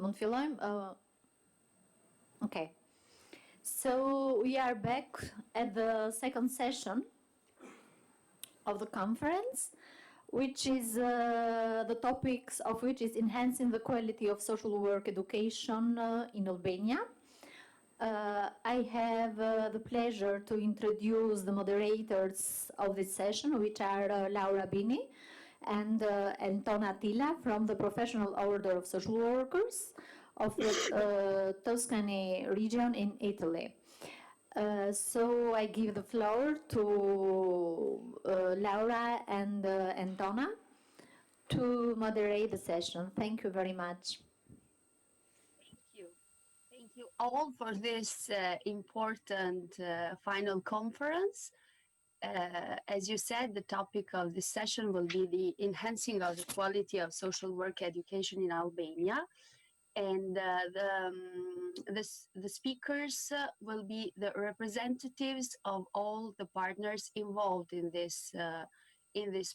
Montfilm. Okay. So we are back at the second session of the conference, which is the topics of which is enhancing the quality of social work education in Albania. I have the pleasure to introduce the moderators of this session, which are Laura Bini and Antona Attila from the Professional Order of Social Workers of the Tuscany region in Italy. So I give the floor to Laura and Antona to moderate the session. Thank you very much. Thank you. Thank you all for this important final conference. As you said, the topic of this session will be the enhancing of the quality of social work education in Albania. And the speakers will be the representatives of all the partners involved in this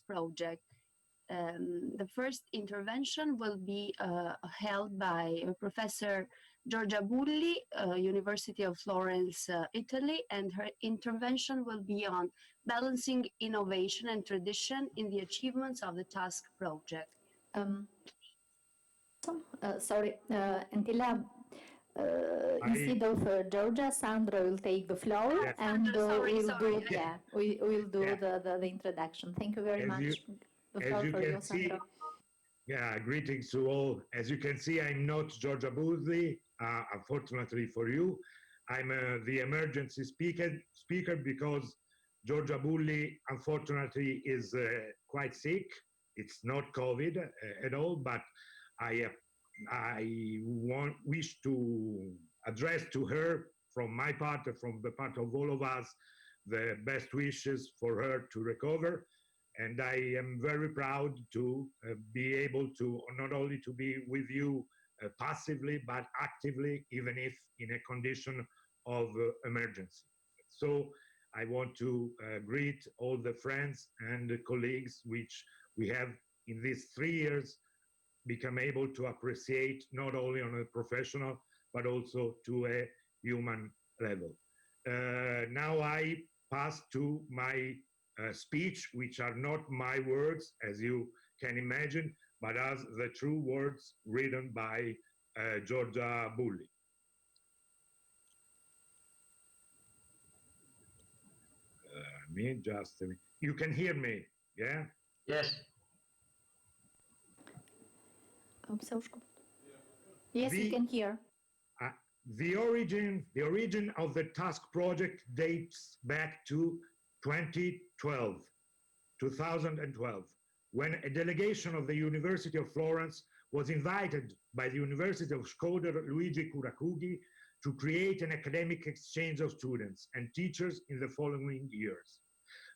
project. The first intervention will be held by Professor Giorgia Bulli, University of Florence, Italy, and her intervention will be on balancing innovation and tradition in the achievements of the TASK project. Antila, instead of Georgia, Sandra will take the floor, yes. and we'll do Yeah. the introduction. Thank you very much. The floor for you, Sandra. Yeah, greetings to all. As you can see, I'm not Giorgia Bulli, unfortunately for you. I'm the emergency speaker because Giorgia Bulli, unfortunately, is quite sick. It's not COVID at all, but I wish to address to her from my part, from the part of all of us, the best wishes for her to recover. And I am very proud to be able to not only to be with you passively, but actively, even if in a condition of emergency. So I want to greet all the friends and the colleagues which we have in these 3 years become able to appreciate not only on a professional, but also to a human level. Now I pass to my speech, which are not my words, as you can imagine, but as the true words written by Giorgia Bulli. You can hear me, yeah? Yes. Yes, you can hear. The origin of the TASK project dates back to 2012, when a delegation of the University of Florence was invited by the University of Shkodër Luigi Kurakughi to create an academic exchange of students and teachers in the following years.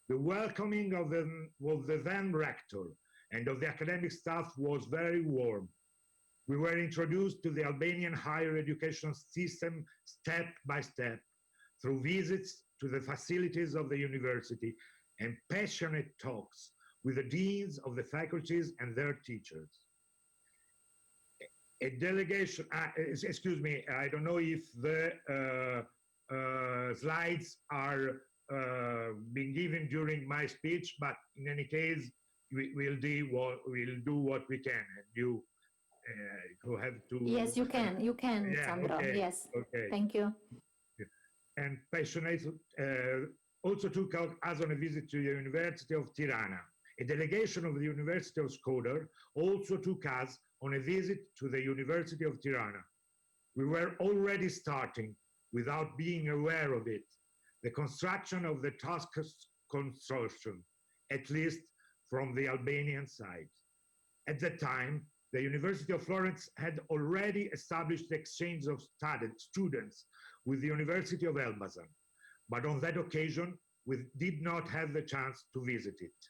The welcoming of the then rector and of the academic staff was very warm. We were introduced to the Albanian higher education system step by step, through visits to the facilities of the university and passionate talks with the deans of the faculties and their teachers. A delegation, excuse me, I don't know if the slides are being given during my speech, but in any case, we'll do what we can. And you have to... Yes, you can, yeah, Sandra, okay, yes. Okay. Thank you. And passionate also took us on a visit to the University of Tirana. A delegation of the University of Shkodër also took us on a visit to the University of Tirana. We were already starting, without being aware of it, the construction of the TASK consortium, at least from the Albanian side. At that time, the University of Florence had already established the exchange of students with the University of Elbasan, but on that occasion, we did not have the chance to visit it.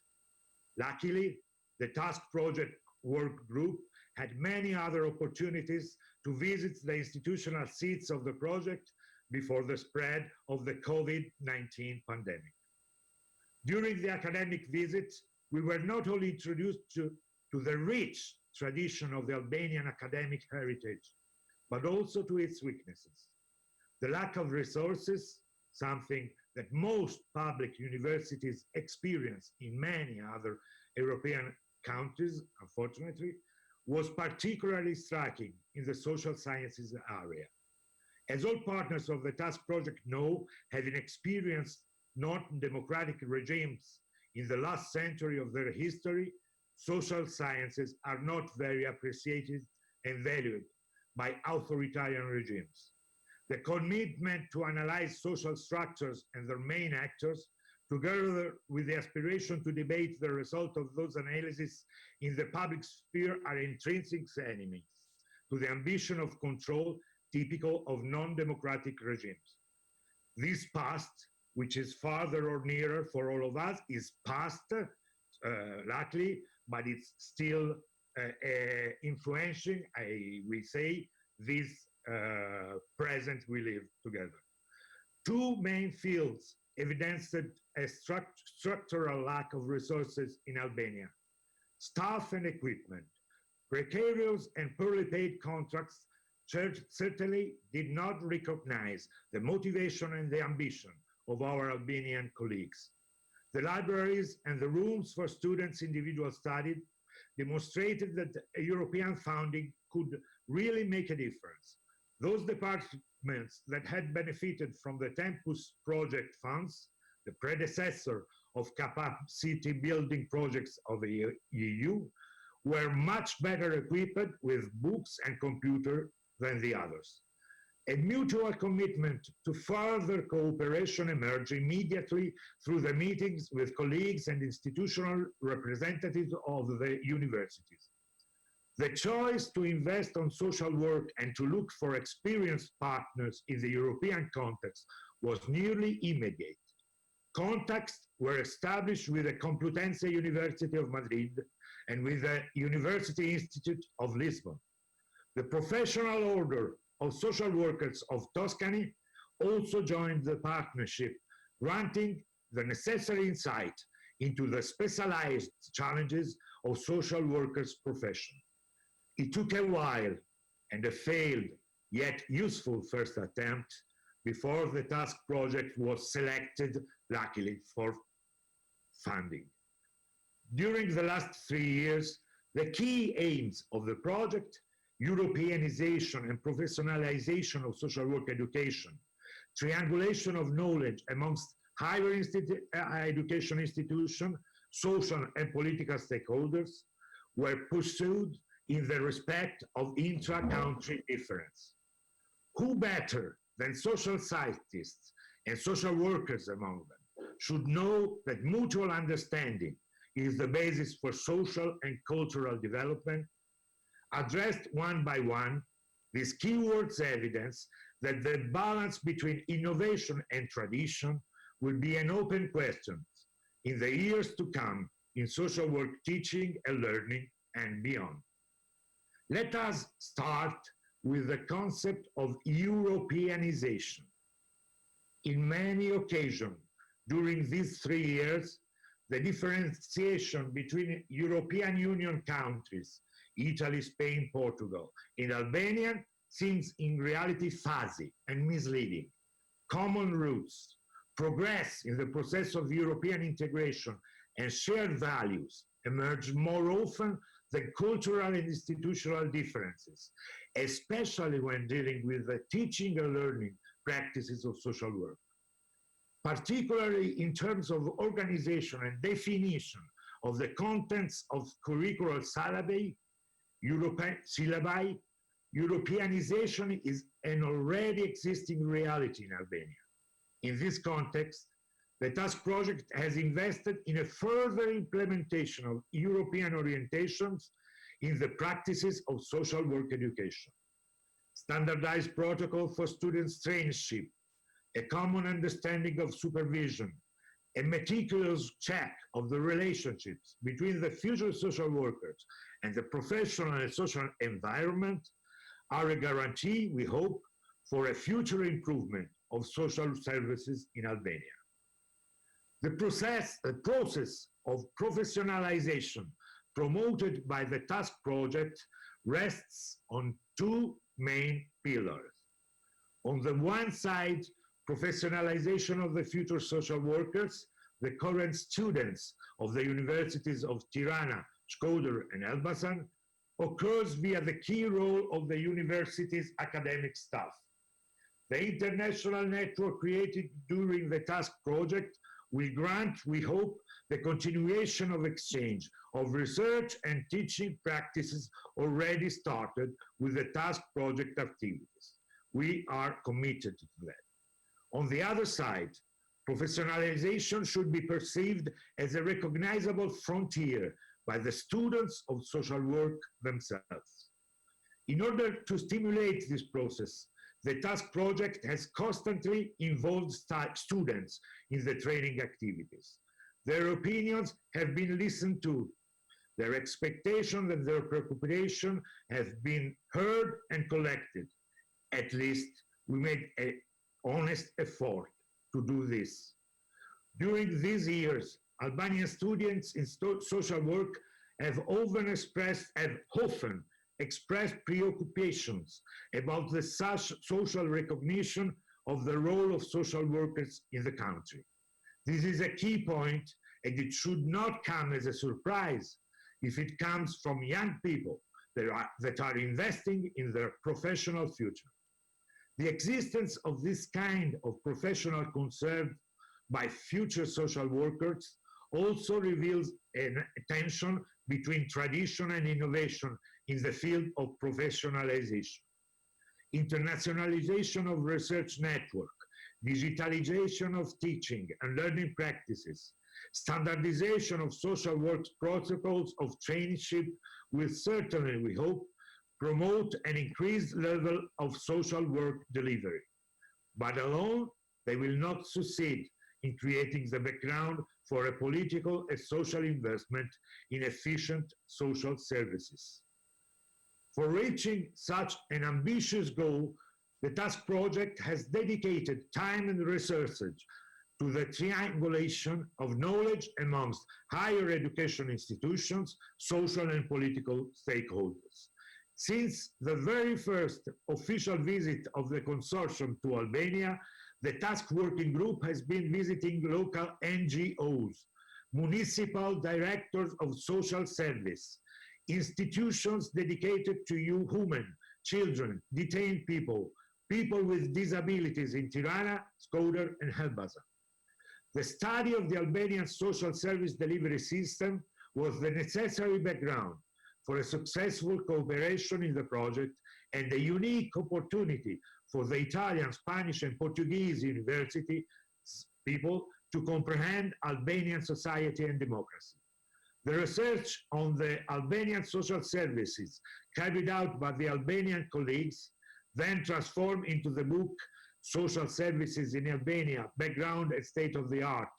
Luckily, the TASK project work group had many other opportunities to visit the institutional seats of the project before the spread of the COVID-19 pandemic. During the academic visits, we were not only introduced to the rich tradition of the Albanian academic heritage, but also to its weaknesses. The lack of resources, something that most public universities experience in many other European countries, unfortunately, was particularly striking in the social sciences area. As all partners of the task project know, having experienced non-democratic regimes in the last century of their history, social sciences are not very appreciated and valued by authoritarian regimes. The commitment to analyze social structures and their main actors, together with the aspiration to debate the result of those analyses in the public sphere, are intrinsic enemies to the ambition of control typical of non-democratic regimes. This past, which is farther or nearer for all of us, is past, luckily, but it's still influencing, we say, this present we live together. Two main fields evidenced a structural lack of resources in Albania: staff and equipment. Precarious and poorly paid contracts certainly did not recognize the motivation and the ambition of our Albanian colleagues. The libraries and the rooms for students' individual study demonstrated that a European funding could really make a difference. Those departments that had benefited from the Tempus project funds, the predecessor of capacity building projects of the EU, were much better equipped with books and computers than the others. A mutual commitment to further cooperation emerged immediately through the meetings with colleagues and institutional representatives of the universities. The choice to invest on social work and to look for experienced partners in the European context was nearly immediate. Contacts were established with the Complutense University of Madrid and with the University Institute of Lisbon. The Professional Order of Social Workers of Tuscany also joined the partnership, granting the necessary insight into the specialized challenges of social workers' profession. It took a while and a failed yet useful first attempt before the task project was selected, luckily, for funding. During the last 3 years, the key aims of the project, Europeanization and professionalization of social work education, triangulation of knowledge amongst higher education institutions, social and political stakeholders, were pursued in the respect of intra-country difference. Who better than social scientists and social workers among them should know that mutual understanding is the basis for social and cultural development? Addressed one by one, these keywords evidence that the balance between innovation and tradition will be an open question in the years to come in social work teaching and learning and beyond. Let us start with the concept of Europeanization. In many occasions during these 3 years, the differentiation between European Union countries, Italy, Spain, Portugal, and Albania seems in reality fuzzy and misleading. Common roots, progress in the process of European integration, and shared values emerge more often than cultural and institutional differences, especially when dealing with the teaching and learning practices of social work. Particularly in terms of organization and definition of the contents of curricular syllabi, Europeanization is an already existing reality in Albania. In this context, the task project has invested in a further implementation of European orientations in the practices of social work education. Standardized protocol for students' traineeship, a common understanding of supervision, a meticulous check of the relationships between the future social workers and the professional and social environment are a guarantee, we hope, for a future improvement of social services in Albania. The process of professionalization promoted by the task project rests on two main pillars. On the one side, professionalization of the future social workers. The current students of the universities of Tirana, Shkodër, and Elbasan occurs via the key role of the university's academic staff. The international network created during the task project will grant, we hope, the continuation of exchange of research and teaching practices already started with the task project activities. We are committed to that. On the other side, professionalization should be perceived as a recognizable frontier by the students of social work themselves. In order to stimulate this process, the task project has constantly involved students in the training activities. Their opinions have been listened to. Their expectations and their preoccupation have been heard and collected. At least we made an honest effort to do this. During these years, Albanian students in social work have often expressed preoccupations about the social recognition of the role of social workers in the country. This is a key point, and it should not come as a surprise if it comes from young people that are investing in their professional future. The existence of this kind of professional concern by future social workers also reveals a tension between tradition and innovation in the field of professionalization. Internationalization of research network, digitalization of teaching and learning practices, standardization of social work protocols of traineeship will certainly, we hope, promote an increased level of social work delivery. But alone, they will not succeed in creating the background for a political and social investment in efficient social services. For reaching such an ambitious goal, the task project has dedicated time and research to the triangulation of knowledge amongst higher education institutions, social and political stakeholders. Since the very first official visit of the consortium to Albania, the task working group has been visiting local NGOs, municipal directors of social service, institutions dedicated to women, children, detained people, people with disabilities in Tirana, Shkodër, and Elbasan. The study of the Albanian social service delivery system was the necessary background for a successful cooperation in the project and a unique opportunity for the Italian, Spanish, and Portuguese university people to comprehend Albanian society and democracy. The research on the Albanian social services carried out by the Albanian colleagues then transformed into the book Social Services in Albania, Background and State of the Art,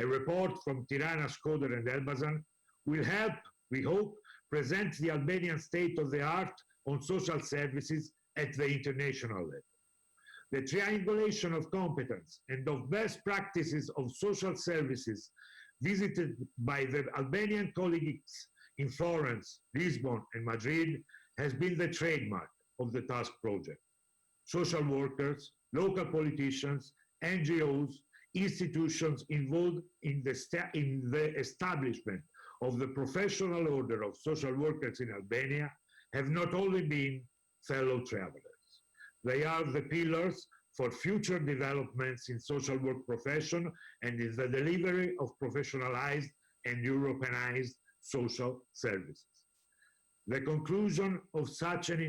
a report from Tirana, Shkodër, and Elbasan, will help, we hope, present the Albanian state of the art on social services at the international level. The triangulation of competence and of best practices of social services visited by the Albanian colleagues in Florence, Lisbon, and Madrid has been the trademark of the task project. Social workers, local politicians, NGOs, institutions involved in the establishment of the professional order of social workers in Albania have not only been fellow travelers. They are the pillars for future developments in social work profession and in the delivery of professionalized and Europeanized social services. The conclusion of such an